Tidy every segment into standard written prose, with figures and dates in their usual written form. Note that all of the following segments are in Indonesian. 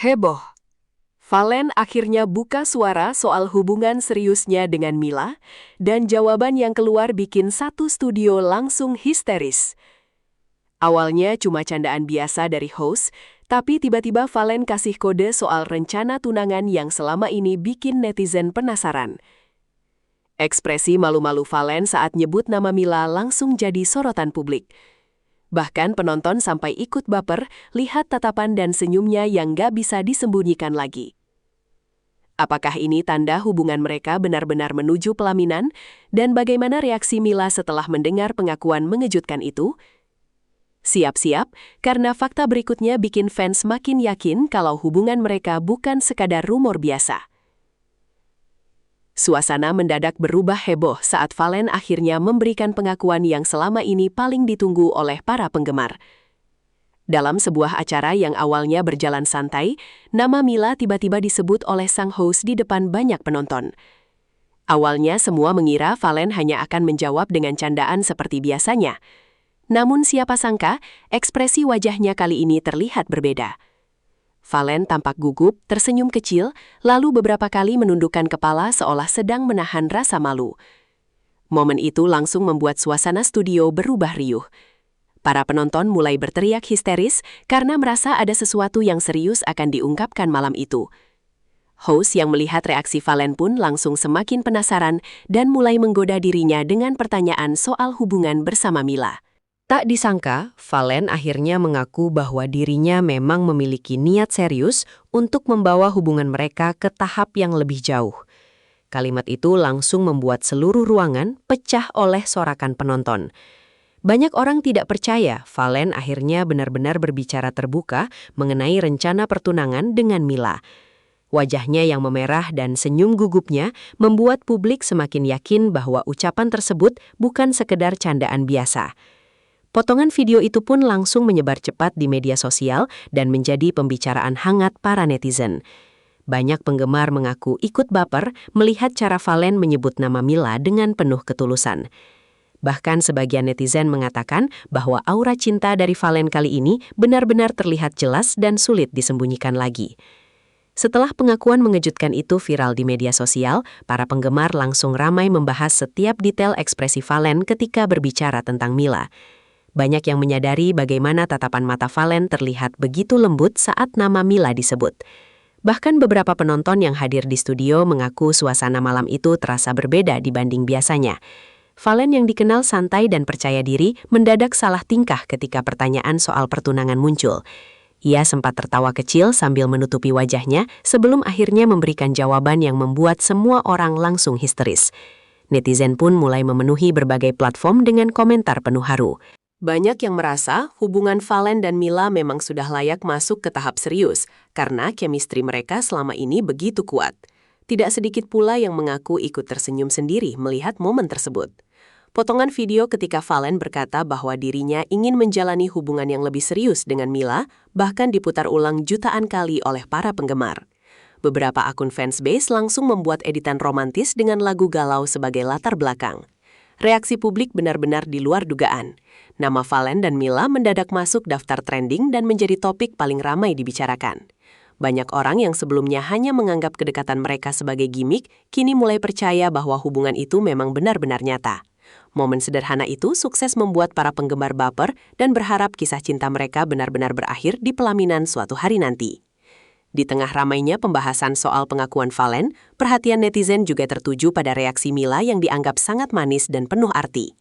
Heboh. Valen akhirnya buka suara soal hubungan seriusnya dengan Mila, dan jawaban yang keluar bikin satu studio langsung histeris. Awalnya cuma candaan biasa dari host, tapi tiba-tiba Valen kasih kode soal rencana tunangan yang selama ini bikin netizen penasaran. Ekspresi malu-malu Valen saat nyebut nama Mila langsung jadi sorotan publik. Bahkan penonton sampai ikut baper lihat tatapan dan senyumnya yang gak bisa disembunyikan lagi. Apakah ini tanda hubungan mereka benar-benar menuju pelaminan? Dan bagaimana reaksi Mila setelah mendengar pengakuan mengejutkan itu? Siap-siap, karena fakta berikutnya bikin fans makin yakin kalau hubungan mereka bukan sekadar rumor biasa. Suasana mendadak berubah heboh saat Valen akhirnya memberikan pengakuan yang selama ini paling ditunggu oleh para penggemar. Dalam sebuah acara yang awalnya berjalan santai, nama Mila tiba-tiba disebut oleh sang host di depan banyak penonton. Awalnya semua mengira Valen hanya akan menjawab dengan candaan seperti biasanya. Namun siapa sangka, ekspresi wajahnya kali ini terlihat berbeda. Valen tampak gugup, tersenyum kecil, lalu beberapa kali menundukkan kepala seolah sedang menahan rasa malu. Momen itu langsung membuat suasana studio berubah riuh. Para penonton mulai berteriak histeris karena merasa ada sesuatu yang serius akan diungkapkan malam itu. Host yang melihat reaksi Valen pun langsung semakin penasaran dan mulai menggoda dirinya dengan pertanyaan soal hubungan bersama Mila. Tak disangka, Valen akhirnya mengaku bahwa dirinya memang memiliki niat serius untuk membawa hubungan mereka ke tahap yang lebih jauh. Kalimat itu langsung membuat seluruh ruangan pecah oleh sorakan penonton. Banyak orang tidak percaya Valen akhirnya benar-benar berbicara terbuka mengenai rencana pertunangan dengan Mila. Wajahnya yang memerah dan senyum gugupnya membuat publik semakin yakin bahwa ucapan tersebut bukan sekedar candaan biasa. Potongan video itu pun langsung menyebar cepat di media sosial dan menjadi pembicaraan hangat para netizen. Banyak penggemar mengaku ikut baper melihat cara Valen menyebut nama Mila dengan penuh ketulusan. Bahkan sebagian netizen mengatakan bahwa aura cinta dari Valen kali ini benar-benar terlihat jelas dan sulit disembunyikan lagi. Setelah pengakuan mengejutkan itu viral di media sosial, para penggemar langsung ramai membahas setiap detail ekspresi Valen ketika berbicara tentang Mila. Banyak yang menyadari bagaimana tatapan mata Valen terlihat begitu lembut saat nama Mila disebut. Bahkan beberapa penonton yang hadir di studio mengaku suasana malam itu terasa berbeda dibanding biasanya. Valen yang dikenal santai dan percaya diri mendadak salah tingkah ketika pertanyaan soal pertunangan muncul. Ia sempat tertawa kecil sambil menutupi wajahnya sebelum akhirnya memberikan jawaban yang membuat semua orang langsung histeris. Netizen pun mulai memenuhi berbagai platform dengan komentar penuh haru. Banyak yang merasa hubungan Valen dan Mila memang sudah layak masuk ke tahap serius karena chemistry mereka selama ini begitu kuat. Tidak sedikit pula yang mengaku ikut tersenyum sendiri melihat momen tersebut. Potongan video ketika Valen berkata bahwa dirinya ingin menjalani hubungan yang lebih serius dengan Mila bahkan diputar ulang jutaan kali oleh para penggemar. Beberapa akun fansbase langsung membuat editan romantis dengan lagu galau sebagai latar belakang. Reaksi publik benar-benar di luar dugaan. Nama Valen dan Mila mendadak masuk daftar trending dan menjadi topik paling ramai dibicarakan. Banyak orang yang sebelumnya hanya menganggap kedekatan mereka sebagai gimik, kini mulai percaya bahwa hubungan itu memang benar-benar nyata. Momen sederhana itu sukses membuat para penggemar baper dan berharap kisah cinta mereka benar-benar berakhir di pelaminan suatu hari nanti. Di tengah ramainya pembahasan soal pengakuan Valen, perhatian netizen juga tertuju pada reaksi Mila yang dianggap sangat manis dan penuh arti.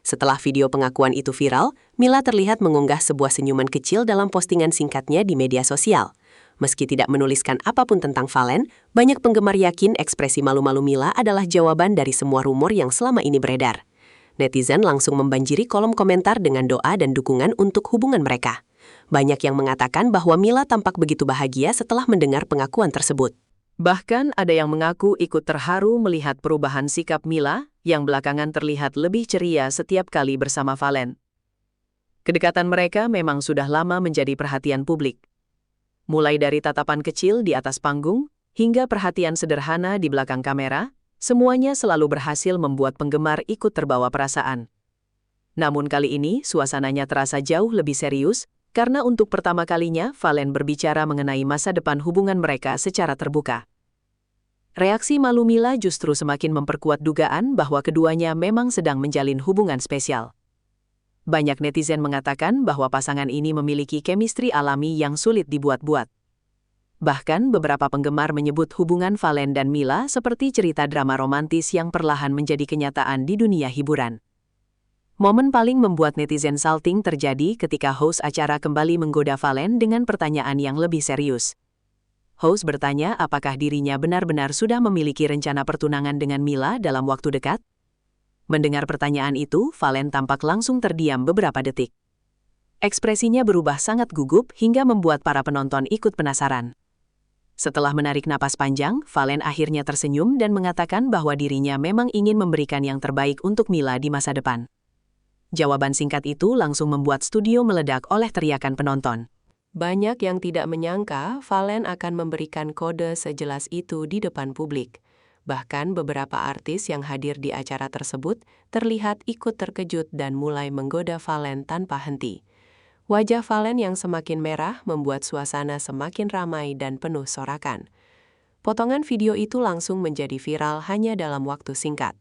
Setelah video pengakuan itu viral, Mila terlihat mengunggah sebuah senyuman kecil dalam postingan singkatnya di media sosial. Meski tidak menuliskan apapun tentang Valen, banyak penggemar yakin ekspresi malu-malu Mila adalah jawaban dari semua rumor yang selama ini beredar. Netizen langsung membanjiri kolom komentar dengan doa dan dukungan untuk hubungan mereka. Banyak yang mengatakan bahwa Mila tampak begitu bahagia setelah mendengar pengakuan tersebut. Bahkan ada yang mengaku ikut terharu melihat perubahan sikap Mila yang belakangan terlihat lebih ceria setiap kali bersama Valen. Kedekatan mereka memang sudah lama menjadi perhatian publik. Mulai dari tatapan kecil di atas panggung hingga perhatian sederhana di belakang kamera, semuanya selalu berhasil membuat penggemar ikut terbawa perasaan. Namun kali ini suasananya terasa jauh lebih serius Karena untuk pertama kalinya, Valen berbicara mengenai masa depan hubungan mereka secara terbuka. Reaksi malu Mila justru semakin memperkuat dugaan bahwa keduanya memang sedang menjalin hubungan spesial. Banyak netizen mengatakan bahwa pasangan ini memiliki chemistry alami yang sulit dibuat-buat. Bahkan beberapa penggemar menyebut hubungan Valen dan Mila seperti cerita drama romantis yang perlahan menjadi kenyataan di dunia hiburan. Momen paling membuat netizen salting terjadi ketika host acara kembali menggoda Valen dengan pertanyaan yang lebih serius. Host bertanya apakah dirinya benar-benar sudah memiliki rencana pertunangan dengan Mila dalam waktu dekat. Mendengar pertanyaan itu, Valen tampak langsung terdiam beberapa detik. Ekspresinya berubah sangat gugup hingga membuat para penonton ikut penasaran. Setelah menarik napas panjang, Valen akhirnya tersenyum dan mengatakan bahwa dirinya memang ingin memberikan yang terbaik untuk Mila di masa depan. Jawaban singkat itu langsung membuat studio meledak oleh teriakan penonton. Banyak yang tidak menyangka Valen akan memberikan kode sejelas itu di depan publik. Bahkan beberapa artis yang hadir di acara tersebut terlihat ikut terkejut dan mulai menggoda Valen tanpa henti. Wajah Valen yang semakin merah membuat suasana semakin ramai dan penuh sorakan. Potongan video itu langsung menjadi viral hanya dalam waktu singkat.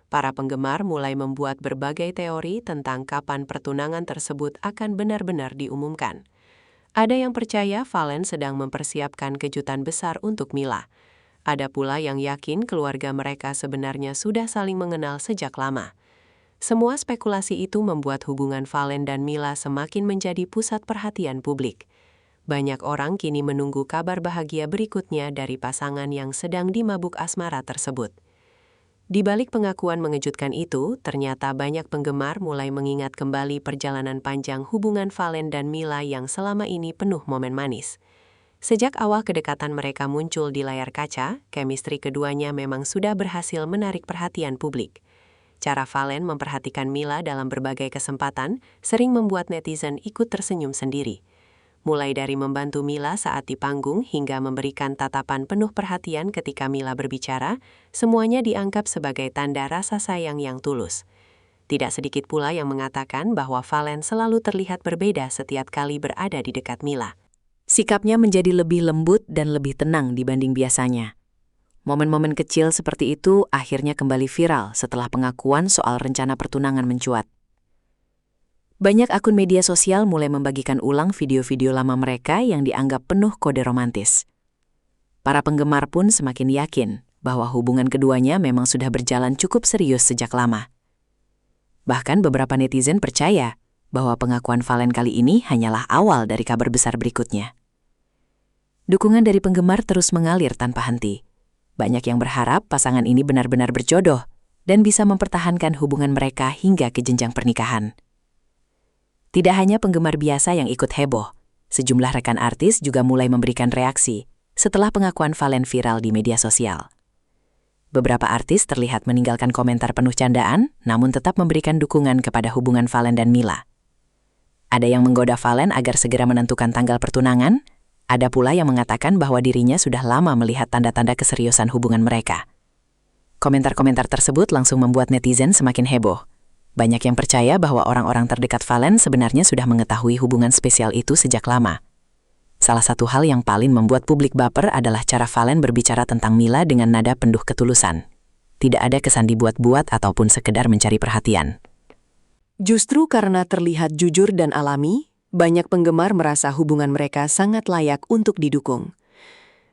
Para penggemar mulai membuat berbagai teori tentang kapan pertunangan tersebut akan benar-benar diumumkan. Ada yang percaya Valen sedang mempersiapkan kejutan besar untuk Mila. Ada pula yang yakin keluarga mereka sebenarnya sudah saling mengenal sejak lama. Semua spekulasi itu membuat hubungan Valen dan Mila semakin menjadi pusat perhatian publik. Banyak orang kini menunggu kabar bahagia berikutnya dari pasangan yang sedang dimabuk asmara tersebut. Di balik pengakuan mengejutkan itu, ternyata banyak penggemar mulai mengingat kembali perjalanan panjang hubungan Valen dan Mila yang selama ini penuh momen manis. Sejak awal kedekatan mereka muncul di layar kaca, chemistry keduanya memang sudah berhasil menarik perhatian publik. Cara Valen memperhatikan Mila dalam berbagai kesempatan sering membuat netizen ikut tersenyum sendiri. Mulai dari membantu Mila saat di panggung hingga memberikan tatapan penuh perhatian ketika Mila berbicara, semuanya dianggap sebagai tanda rasa sayang yang tulus. Tidak sedikit pula yang mengatakan bahwa Valen selalu terlihat berbeda setiap kali berada di dekat Mila. Sikapnya menjadi lebih lembut dan lebih tenang dibanding biasanya. Momen-momen kecil seperti itu akhirnya kembali viral setelah pengakuan soal rencana pertunangan mencuat. Banyak akun media sosial mulai membagikan ulang video-video lama mereka yang dianggap penuh kode romantis. Para penggemar pun semakin yakin bahwa hubungan keduanya memang sudah berjalan cukup serius sejak lama. Bahkan beberapa netizen percaya bahwa pengakuan Valen kali ini hanyalah awal dari kabar besar berikutnya. Dukungan dari penggemar terus mengalir tanpa henti. Banyak yang berharap pasangan ini benar-benar berjodoh dan bisa mempertahankan hubungan mereka hingga ke jenjang pernikahan. Tidak hanya penggemar biasa yang ikut heboh, sejumlah rekan artis juga mulai memberikan reaksi setelah pengakuan Valen viral di media sosial. Beberapa artis terlihat meninggalkan komentar penuh candaan, namun tetap memberikan dukungan kepada hubungan Valen dan Mila. Ada yang menggoda Valen agar segera menentukan tanggal pertunangan, ada pula yang mengatakan bahwa dirinya sudah lama melihat tanda-tanda keseriusan hubungan mereka. Komentar-komentar tersebut langsung membuat netizen semakin heboh. Banyak yang percaya bahwa orang-orang terdekat Valen sebenarnya sudah mengetahui hubungan spesial itu sejak lama. Salah satu hal yang paling membuat publik baper adalah cara Valen berbicara tentang Mila dengan nada penuh ketulusan. Tidak ada kesan dibuat-buat ataupun sekedar mencari perhatian. Justru karena terlihat jujur dan alami, banyak penggemar merasa hubungan mereka sangat layak untuk didukung.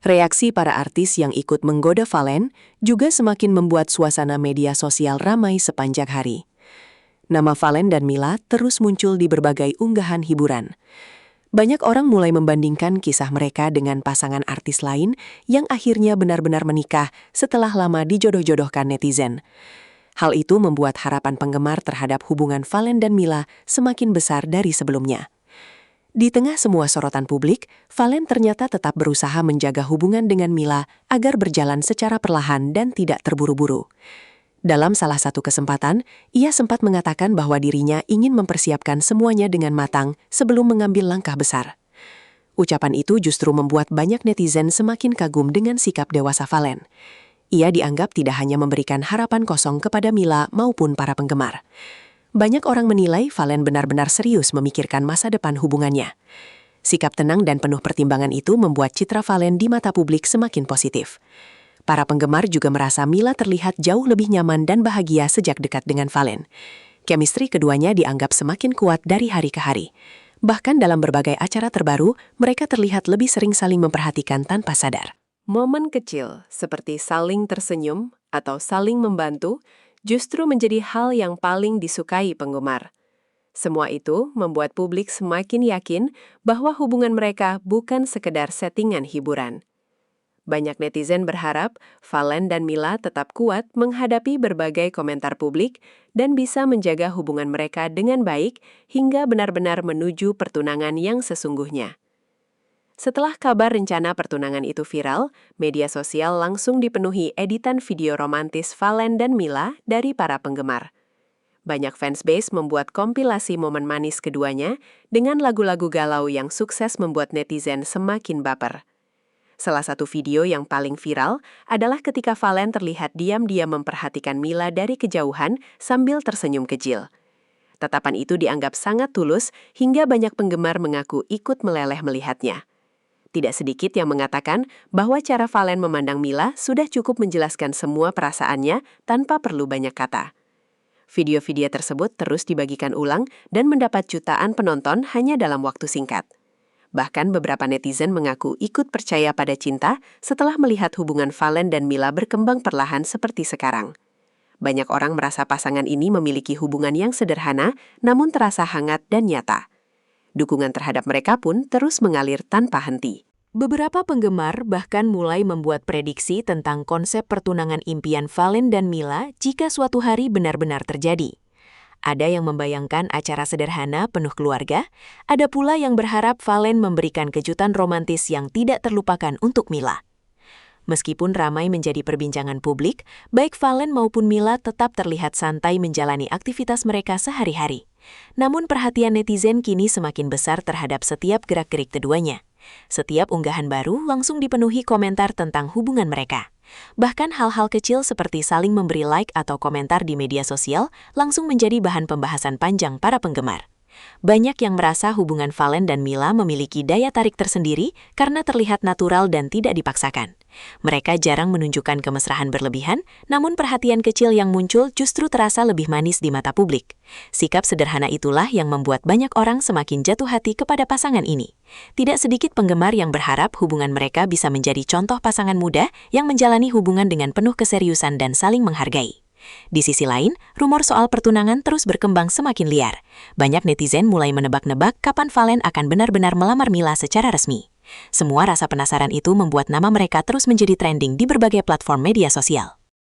Reaksi para artis yang ikut menggoda Valen juga semakin membuat suasana media sosial ramai sepanjang hari. Nama Valen dan Mila terus muncul di berbagai unggahan hiburan. Banyak orang mulai membandingkan kisah mereka dengan pasangan artis lain yang akhirnya benar-benar menikah setelah lama dijodoh-jodohkan netizen. Hal itu membuat harapan penggemar terhadap hubungan Valen dan Mila semakin besar dari sebelumnya. Di tengah semua sorotan publik, Valen ternyata tetap berusaha menjaga hubungan dengan Mila agar berjalan secara perlahan dan tidak terburu-buru. Dalam salah satu kesempatan, ia sempat mengatakan bahwa dirinya ingin mempersiapkan semuanya dengan matang sebelum mengambil langkah besar. Ucapan itu justru membuat banyak netizen semakin kagum dengan sikap dewasa Valen. Ia dianggap tidak hanya memberikan harapan kosong kepada Mila maupun para penggemar. Banyak orang menilai Valen benar-benar serius memikirkan masa depan hubungannya. Sikap tenang dan penuh pertimbangan itu membuat citra Valen di mata publik semakin positif. Para penggemar juga merasa Mila terlihat jauh lebih nyaman dan bahagia sejak dekat dengan Valen. Chemistry keduanya dianggap semakin kuat dari hari ke hari. Bahkan dalam berbagai acara terbaru, mereka terlihat lebih sering saling memperhatikan tanpa sadar. Momen kecil seperti saling tersenyum atau saling membantu justru menjadi hal yang paling disukai penggemar. Semua itu membuat publik semakin yakin bahwa hubungan mereka bukan sekedar settingan hiburan. Banyak netizen berharap Valen dan Mila tetap kuat menghadapi berbagai komentar publik dan bisa menjaga hubungan mereka dengan baik hingga benar-benar menuju pertunangan yang sesungguhnya. Setelah kabar rencana pertunangan itu viral, media sosial langsung dipenuhi editan video romantis Valen dan Mila dari para penggemar. Banyak fansbase membuat kompilasi momen manis keduanya dengan lagu-lagu galau yang sukses membuat netizen semakin baper. Salah satu video yang paling viral adalah ketika Valen terlihat diam-diam memperhatikan Mila dari kejauhan sambil tersenyum kecil. Tatapan itu dianggap sangat tulus hingga banyak penggemar mengaku ikut meleleh melihatnya. Tidak sedikit yang mengatakan bahwa cara Valen memandang Mila sudah cukup menjelaskan semua perasaannya tanpa perlu banyak kata. Video-video tersebut terus dibagikan ulang dan mendapat jutaan penonton hanya dalam waktu singkat. Bahkan beberapa netizen mengaku ikut percaya pada cinta setelah melihat hubungan Valen dan Mila berkembang perlahan seperti sekarang. Banyak orang merasa pasangan ini memiliki hubungan yang sederhana namun terasa hangat dan nyata. Dukungan terhadap mereka pun terus mengalir tanpa henti. Beberapa penggemar bahkan mulai membuat prediksi tentang konsep pertunangan impian Valen dan Mila jika suatu hari benar-benar terjadi. Ada yang membayangkan acara sederhana penuh keluarga, ada pula yang berharap Valen memberikan kejutan romantis yang tidak terlupakan untuk Mila. Meskipun ramai menjadi perbincangan publik, baik Valen maupun Mila tetap terlihat santai menjalani aktivitas mereka sehari-hari. Namun perhatian netizen kini semakin besar terhadap setiap gerak-gerik keduanya. Setiap unggahan baru langsung dipenuhi komentar tentang hubungan mereka. Bahkan hal-hal kecil seperti saling memberi like atau komentar di media sosial langsung menjadi bahan pembahasan panjang para penggemar. Banyak yang merasa hubungan Valen dan Mila memiliki daya tarik tersendiri karena terlihat natural dan tidak dipaksakan. Mereka jarang menunjukkan kemesraan berlebihan, namun perhatian kecil yang muncul justru terasa lebih manis di mata publik. Sikap sederhana itulah yang membuat banyak orang semakin jatuh hati kepada pasangan ini. Tidak sedikit penggemar yang berharap hubungan mereka bisa menjadi contoh pasangan muda yang menjalani hubungan dengan penuh keseriusan dan saling menghargai. Di sisi lain, rumor soal pertunangan terus berkembang semakin liar. Banyak netizen mulai menebak-nebak kapan Valen akan benar-benar melamar Mila secara resmi. Semua rasa penasaran itu membuat nama mereka terus menjadi trending di berbagai platform media sosial.